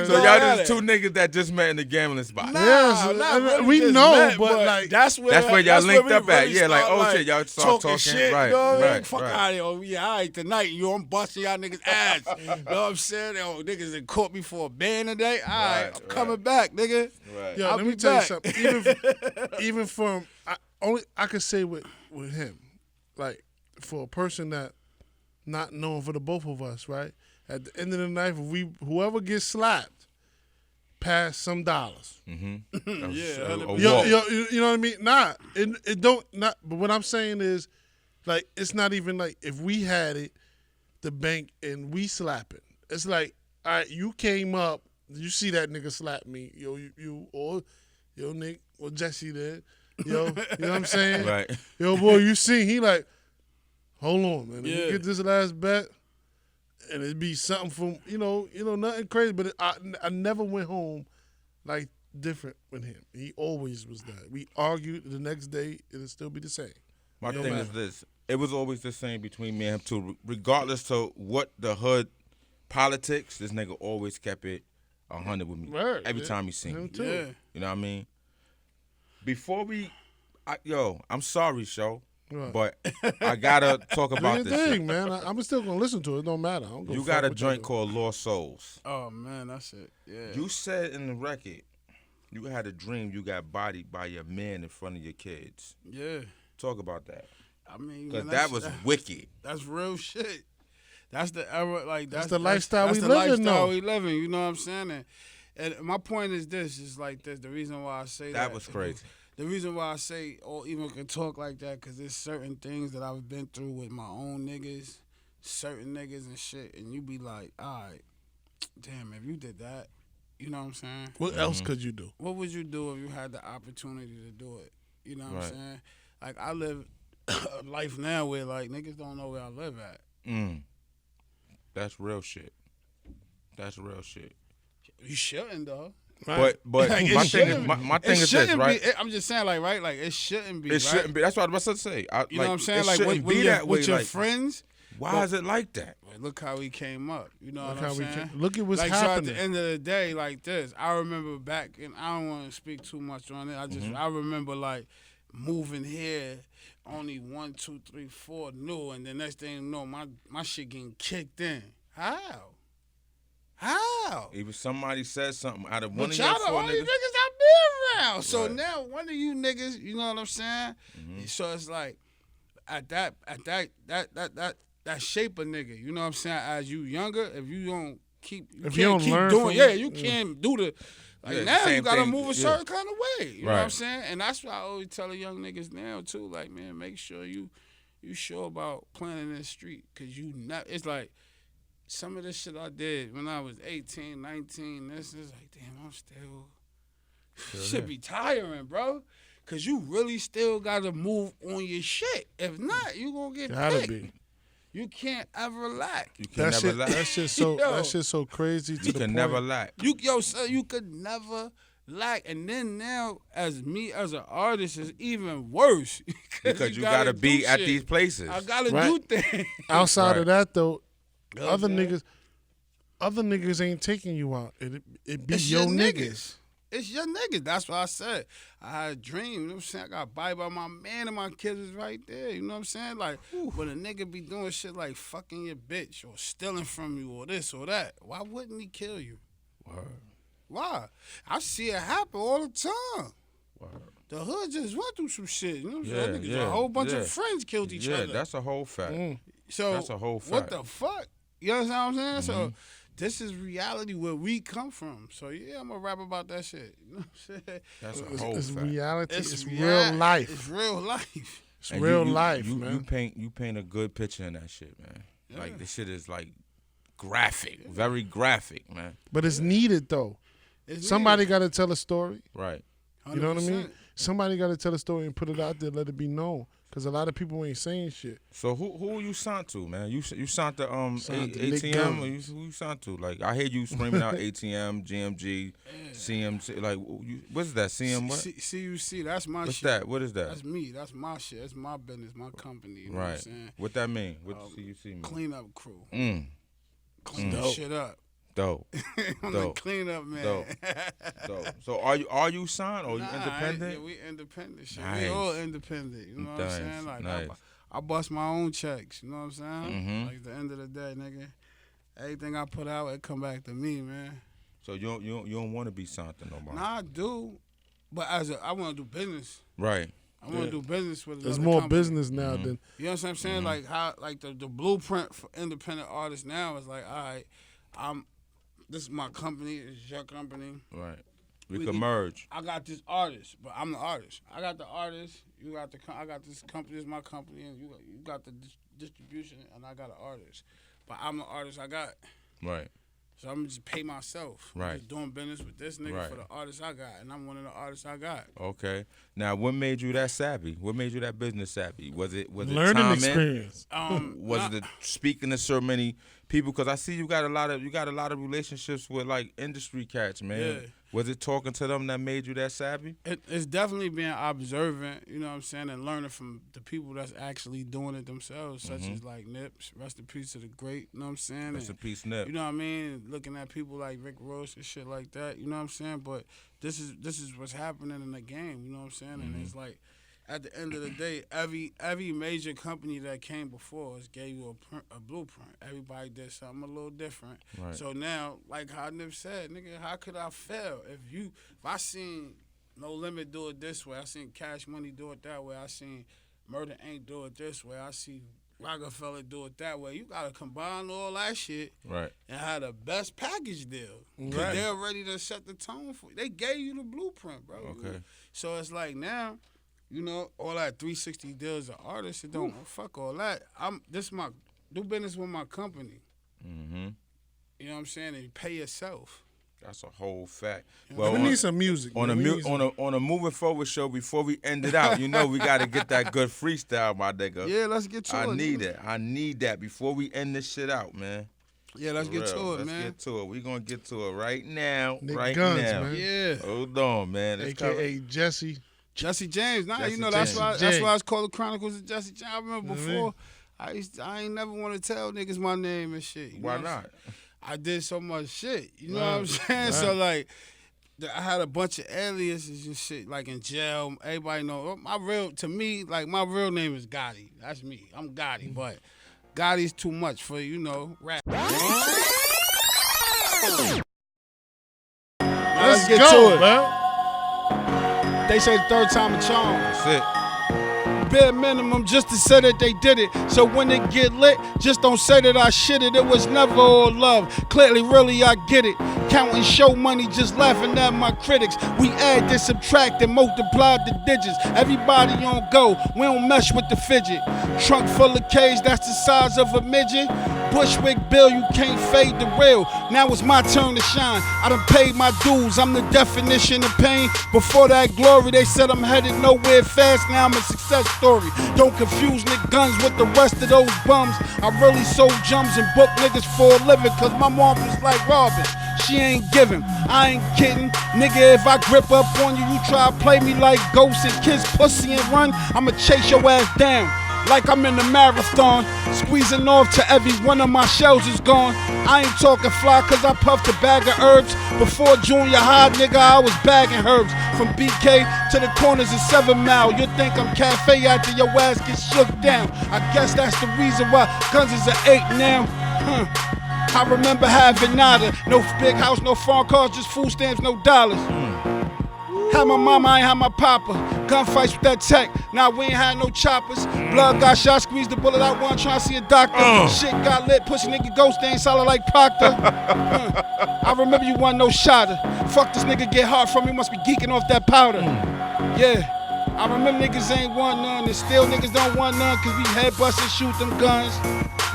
So y'all just two niggas that just met in the gambling spot. Nah, Yes, not really we just know, met, but, like, that's where y'all linked we up at. really Yeah, like, start, oh, shit, y'all start talking. shit. Right, you know what I mean? right, Fuck right. out of here. Oh, yeah, all right, tonight, I'm busting y'all niggas ass. You know what I'm saying? Yo, niggas that caught me for a band today. All right, I'm coming back, nigga. Right. Yo, I'll let me be tell back. you something. Even from I could say with him, like for a person that not known for the both of us, right? At the end of the night, if whoever gets slapped, pass some dollars. Mm-hmm. Yeah, A Yo, walk. you know what I mean? Nah, it don't not. But what I'm saying is, like, it's not even like if we had it, the bank and we slap it. It's like, all right, you came up, you see that nigga slap me, yo, or Nick or Jesse did, yo, you know what I'm saying? Right. Yo, boy, you see, he like, hold on, man, if Yeah. you get this last bet, and it'd be something from, you know, nothing crazy, but I never went home like different with him. He always was that. We argued the next day, it'll still be the same. My No thing matter. is this. It was always the same between me and him, too. Regardless to what the hood politics, this nigga always kept it 100 with me. Word, Every yeah. time he seen Him me. too. Yeah. You know what I mean? Before I'm sorry, show, Right. but I gotta talk Do about your this thing, shit. man. I'm still gonna listen to it. It don't matter. I don't go You fuck got a with joint you. called Lost Souls. Oh, man, that's it. Yeah. You said in the record, you had a dream you got bodied by your man in front of your kids. Yeah. Talk about that. I mean, Because man, that was wicked. That's real shit. That's the era, like That's the lifestyle that's we the living, lifestyle though. we living. You know what I'm saying? And my point is this: is like this. The reason why I say that That was crazy. The reason why I say or even can talk like that because there's certain things that I've been through with my own niggas, certain niggas and shit, and you be like, all right, damn, if you did that, you know what I'm saying? What else could you do? What would you do if you had the opportunity to do it? You know what Right. I'm saying? Like I live a life now where like niggas don't know where I live at. That's real shit. That's real shit. You shouldn't though. But Like, it my thing is shouldn't- my thing it is this, shouldn't right? be. I'm just saying, like, right, like it shouldn't be. It shouldn't be. That's what I was about to say. You know what I'm saying? It Like shouldn't with be your, that way. with your Like, friends. why is it like that? Like, look how we came up. You know Look what how I'm we saying? look at what's Like so happening. at the end of the day, like this, I remember back, and I don't want to speak too much on it. I remember like moving here, only 1, 2, 3, 4 new, and the next thing you know, my shit getting kicked in. How? Even somebody said something out of one But of your y'all the 4 only niggas. niggas I be around. So Right. now one of you niggas, you know what I'm saying? So it's like at that shape of nigga, you know what I'm saying? As you younger, if you don't keep If you don't keep learn doing, from yeah, it, you can't do the like Yeah, now you same gotta thing, move a yeah. certain kind of way. You know what I'm Right. saying? And that's why I always tell the young niggas now too, like, man, make sure you sure about playing in the street. Cause you not it's like some of the shit I did when I was 18, 19, this is like, damn, I'm still should be tiring, bro. Cause you really still gotta move on your shit. If not, you gonna get Gotta picked. be. You can't ever lack. You can never lack. That shit so Yo. that shit so crazy to You the can point. never lack. You could never lack. And then now, as me as an artist, is even worse. Because you gotta do be at shit. these places. I gotta Right. do things. Outside Right. of that though, You know what other I'm saying? niggas ain't taking you out. It be It's your your niggas. It's your niggas. That's what I said. I had a dream. You know what I'm saying? I got bite by my man and my kids is right there. You know what I'm saying? Like, when a nigga be doing shit like fucking your bitch or stealing from you or this or that, why wouldn't he kill you? Word. Why? I see it happen all the time. Word. The hood just went through some shit. You know what I'm Yeah, saying? Niggas, yeah, a whole bunch yeah. of friends killed each Yeah, other. that's a whole fact. So That's a whole what fact. the fuck? You understand what I'm saying? Mm-hmm. So this is reality where we come from. So yeah, I'm gonna rap about that shit. You know what I'm saying? That's a whole It's fact. reality. It's reality. real life. It's real life. It's And real life, you, man. You paint a good picture in that shit, man. Yeah. Like this shit is like graphic, very graphic, man. But it's needed though. It's Somebody got to tell a story. Right. You know what I mean? 100%. Somebody got to tell a story and put it out there, let it be known. Because a lot of people ain't saying shit. So who you signed to, man? You signed to Signed to Knick ATM. Or Gunz. who you signed to? Like I hear you screaming out ATM, GMG, CMC. Like what's that? CM what? CUC, that's my What's shit. that? What is that? That's me. That's my shit. That's my business, my company. You know what I'm Right. saying? What that mean? What does CUC mean? Cleanup crew. Mm. Clean the shit up. Dope. I'm Dope. the cleanup man. Dope. Dope. So are you signed or you Nah, independent? Yeah, we independent. Shit. Nice. We all independent. You know what I'm Nice, saying? Like nice. I bust my own checks. You know what I'm saying? Mhm. Like at the end of the day, nigga, everything I put out, it come back to me, man. So you don't want to be signed to no more. Nah, I do, but I want to do business. Right. I want to do business with There's another more company. business now than You know what I'm saying? Like how the blueprint for independent artists now is like, all right, this is my company, this is your company. Right. We We could need- merge. I got this artist, but I'm the artist. I got the artist. You got I got this company. This is my company, and you got the distribution, and I got an artist. But I'm the artist I got, Right. so I'm gonna just pay myself. I'm Right. just doing business with this nigga Right. for the artist I got, and I'm one of the artists I got. Okay. Now, what made you that savvy? What made you that business savvy? Was it learning timing? experience. Was it speaking to so many people? Because I see you got a lot of relationships with like industry cats, man. Yeah. Was it talking to them that made you that savvy? It's definitely being observant, you know what I'm saying, and learning from the people that's actually doing it themselves, such as like Nips, rest in peace to the great, you know what I'm saying? Rest in And, peace, Nip. you know what I mean? Looking at people like Rick Ross and shit like that, you know what I'm saying? But this is what's happening in the game, you know what I'm saying? And it's like, at the end of the day, every major company that came before us gave you a blueprint. Everybody did something a little different. Right. So now, like how Nip said, nigga, how could I fail? If I seen No Limit do it this way, I seen Cash Money do it that way, I seen Murder Inc. do it this way, I see Rockefeller do it that way. You gotta combine all that shit Right. and have the best package deal. Cause Right. they're ready to set the tone for you. They gave you the blueprint, bro. Okay. So it's like now, you know, all that 360 deals of artists, it don't fuck all that. Do business with my company. Mm-hmm. You know what I'm saying? And you pay yourself. That's a whole fact. we on- need some music. on a man. We mu- need some- on a moving forward show before we end it out, you know we got to get that good freestyle, my nigga. Yeah, let's get to it. I need nigga. it. I need that before we end this shit out, man. Yeah, let's For get real. to it, Let's man. get to it. We gonna get to it right now. Knick right Gunz, now. man. Yeah. Hold on, man. It's AKA Jesse. Jesse James. Nah, Jesse you know that's James. why Jesse that's James. why it's called the Chronicles of Jesse James. I remember Mhm. before I ain't never want to tell niggas my name and shit. You Why know what I'm not? saying? I did so much shit. You know what I'm Right, saying? So like I had a bunch of aliases and shit, like in jail. Everybody know my real real name is Gotti. That's me. I'm Gotti, but Gotti's too much for rap. Let's get to it, man. They say the third time a charm. That's it. Bare minimum just to say that they did it. So when it get lit, just don't say that I shit it. It was never all love. Clearly, really, I get it. Counting show money, just laughing at my critics. We add, then subtract, and multiply the digits. Everybody on go, we don't mess with the fidget. Trunk full of K's, that's the size of a midget. Bushwick Bill, you can't fade the real. Now it's my turn to shine. I done paid my dues, I'm the definition of pain. Before that glory, they said I'm headed nowhere fast. Now I'm a success story. Don't confuse Knick Gunz with the rest of those bums. I really sold jums and book niggas for a living, cause my mom was like Robin. She ain't giving, I ain't kidding. Nigga, if I grip up on you, you try to play me like ghosts and kiss pussy and run, I'ma chase your ass down. Like I'm in the marathon, squeezing off till every one of my shells is gone. I ain't talking fly cause I puffed a bag of herbs. Before junior high, nigga, I was bagging herbs. From BK to the corners of 7 Mile. You think I'm cafe after your ass gets shook down. I guess that's the reason why Guns is an 8 now. I remember having nada. No big house, no farm cars, just food stamps, no dollars. Had my mama, I ain't had my papa. Gunfights with that tech, now we ain't had no choppers. Blood got shot, squeezed the bullet out one, trying to see a doctor. Shit got lit, pussy nigga ghost, they ain't solid like Proctor. I remember you wasn't no shotter. Fuck this nigga get hard from me, must be geeking off that powder. Yeah. I remember niggas ain't want none, and still niggas don't want none, cause we head bust and shoot them guns.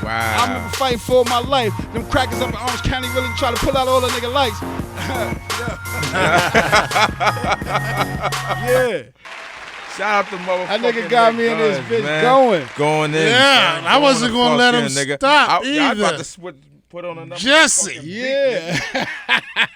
Wow. I remember fighting for my life. Them crackers up in Orange County really try to pull out all the nigga lights. Yeah. Shout out to motherfucking That nigga got me in this bitch man. Going in. Yeah, man. I wasn't gonna let him nigga. stop I was about either. to put on another Jesse. Yeah.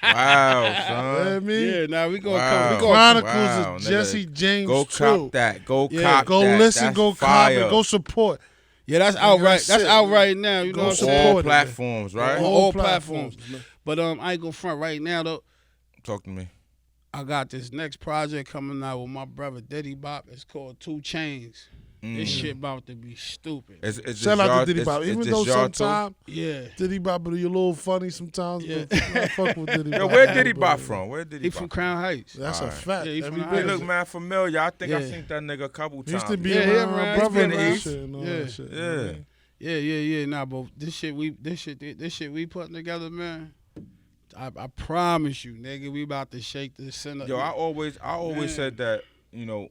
Wow, son. Yeah, now we gonna Wow. come. We gonna Chronicles Wow, of nigga. Jesse James Go True. cop that. Go Yeah, cop Go that. listen, That's go fire. comment, go support. Yeah, that's out right. That's shit. out right now. You know Go what I'm support saying? All it, platforms, right? On All all platforms. platforms. But I ain't gonna front right now though. Talk to me. I got this next project coming out with my brother Diddy Bop. It's called 2 Chainz. This shit about to be stupid. It's Shout out to Diddy Bop. it's Even just though y'all two? sometimes Yeah. Diddy Bop be a little funny sometimes, Yeah. but I fuck with Diddy Bop. Yo, where Diddy Bop from? Where Diddy He Bop from Crown Heights. That's a Alright. fact. Yeah, he from Every the bit He of look it. man familiar. I think I Yeah. seen that nigga a couple He times. used to be Yeah, around yeah, my man. brother He's and been that east. shit and all Yeah. that shit. Yeah. Yeah. Nah, but this shit we putting together, man. I promise you, nigga, we about to shake this center. Yo, I always Man. said that, you know,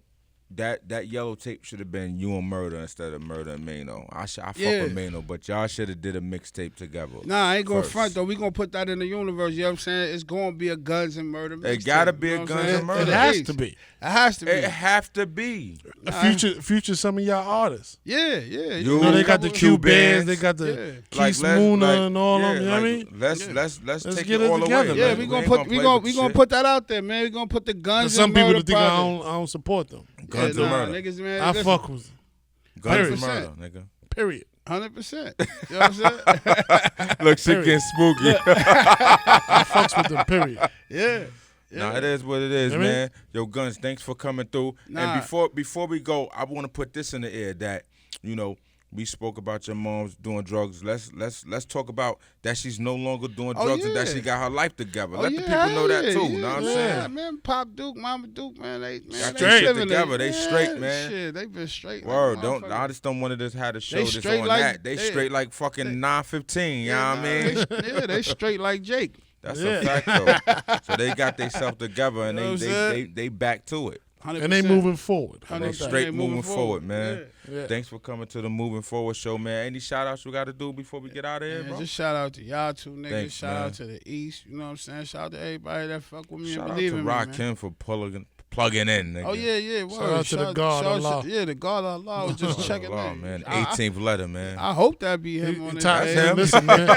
that yellow tape should have been you and Murder instead of Murder and Mano. I fuck with Mano, but y'all should have did a mixtape together. Nah, I ain't gonna first. front though. We gonna put that in the universe. You know what I'm saying? It's gonna be a Guns and Murder. It mixtape, gotta be you a know what Guns I'm and saying? Murder. It has to be. It has to be. It have to be. Future some of y'all artists. Yeah. You You know, they got the Q Q-Bands, they bands. got the Yeah. Keith Moona and all yeah, them, you know what I mean? Let's Let's take get it it all together, away. Yeah, man. we ain't gonna play with the shit. put that out there, man. We gonna put the Guns Some and people Murder that think I project. don't support them. Guns Yeah, and nah, Murder. niggas, man. I listen, fuck with them. Guns and 100%. Murder, nigga. Period. 100%. You know what I'm saying? Look, shit getting spooky. I fucks with them, period. Yeah. Nah, it is what it is, You know what I mean? man. Yo, Guns, thanks for coming through. Nah. And before we go, I want to put this in the air that, you know, we spoke about your mom's doing drugs. Let's talk about that she's no longer doing Oh, drugs and that yeah. she got her life together. Oh, Let yeah, the people know that too. yeah, You know what I'm yeah, saying? man, Pop Duke, Mama Duke, man, they Got they their shit living together. it. They straight, man. Shit, they been straight. Word, like don't motherfuckers. I just don't want to just have to show They this straight on like- that. They yeah. straight like fucking 915. You know what I mean? They straight like Jake. That's Yeah. a fact though. So they got themselves together and You know what I'm they saying? they back to it. 100%. And they moving forward. How They about that? straight They moving moving forward, forward. man. Yeah. Thanks for coming to the Moving Forward show, man. Any shout outs we got to do before we get out of here, Man, bro? just shout out to y'all two niggas. Thanks, shout man. out to the East. You know what I'm saying? Shout out to everybody that fuck with me Shout and out believe to in me, man. Rakim for plugging in, nigga. Oh yeah, word. Shout out to the God shout Allah. out to- Yeah, the God Allah was just checking Oh, in. man. I- 18th letter, man. I hope that be him on Ty- it. him. Listen, man.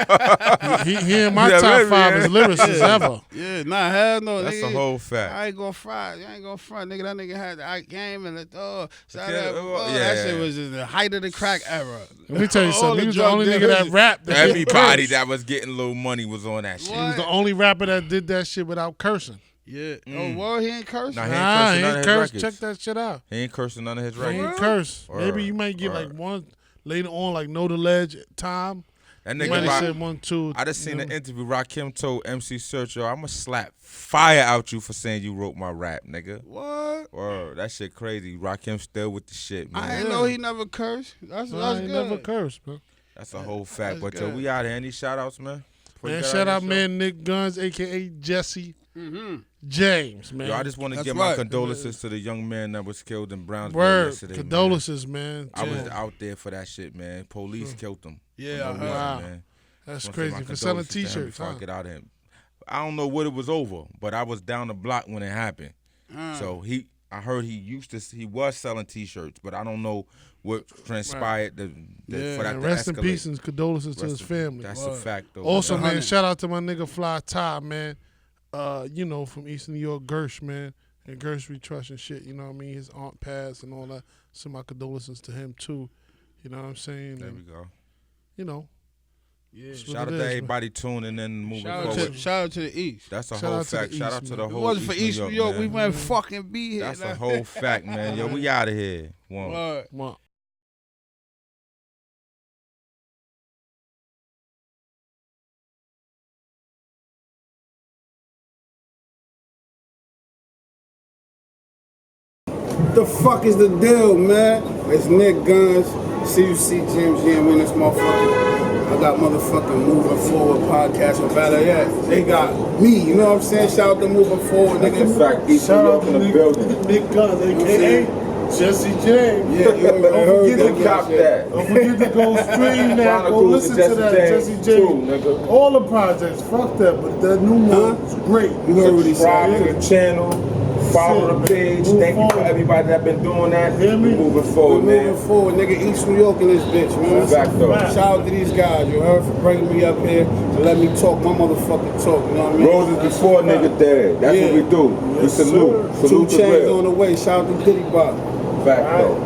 He in my Yeah, top maybe, 5 yeah. as lyricists ever. Yeah, nah, hell no. That's nigga. a whole fact. I ain't gonna front. I ain't gonna front, nigga. That nigga had the Ike game and that Yeah. shit was in the height of the crack era. Let me tell you All something. the He was the drug only nigga dealers. that rapped. That didn't Everybody curse. that was getting a little money was on that shit. He was the only rapper that did that shit without cursing. Yeah. Oh, well, he ain't cursing. Nah, He he ain't ain't cursing none of his cursed. records. Check that shit out. He ain't cursing none of his He records. ain't cursed. Word. Maybe you might get like Word. one later on, like Know the Ledge time. That You nigga might have Rock, said 1, 2. I just seen an interview. Rakim told MC Search, yo, I'ma slap fire out you for saying you wrote my rap, nigga. What? Word, that shit crazy. Rakim still with the shit, man. I ain't know he never cursed. That's He good. never cursed, bro. That's a whole fact. That's But yo, good. we out here. Any shout outs, man? Before you Man, get shout of out, your man, Knick Gunz, a.k.a. Jesse Mm-hmm. James, man. Yo, I just want to That's give my right. condolences to the young man that was killed in Brownsville Word. yesterday. Condolences, man. Man. I was out there for that shit, man. Police killed him. Yeah, I For no heard. reason, Wow. man. That's Just wanna say crazy. my For selling condolences to him T-shirts, before huh? I get out of him. I don't know what it was over, but I was down the block when it happened. So I heard he was selling T-shirts, but I don't know what transpired for that And to rest in escalate. peace and condolences to his Rest in- family. That's a fact, though. Also, man. man, 100. shout out to my nigga Fly Ty, man. You know, from Eastern New York, Gersh, man. And Gersh we trust and shit, you know what I mean? His aunt passed and all that. So my condolences to him, too. You know what I'm saying? There And, we go. you know. Yeah. that's what Shout it out is, to man. everybody tuning in and moving Shout forward. out to the East. That's a Shout whole out to the fact. Shout East, out to the man. If it whole wasn't for East New York, we man. wouldn't fucking be here. That's a whole fact, man. Yo, we out of here. One. Word. Come on. What the fuck is the deal, man? It's Knick Gunz, CUC James Jam in this motherfucker. I got motherfucking Moving Forward podcast with better yet. They got me, you know what I'm saying? Shout out to Moving Forward, nigga. Shout out to Knick Gunz, a.k.a. Jesse James. Yeah, you heard forget that. Don't forget to go stream that. Go listen to that Jesse James. All the projects, fuck that. But that new one is great. You heard what he Subscribe said. to the channel, follow the page. Move Thank you forward. for everybody that been doing that. Hear me? Moving We're forward, moving man. forward, nigga. East New York in this bitch, man. Fact, though. Shout out to these guys, you heard, for bringing me up here and let me talk my motherfucking talk, you know what I mean? Roses before nigga dead. That's what we do. We salute. Two Salute the chains real. on the way. Shout out to Diddy Bop. Fact, though.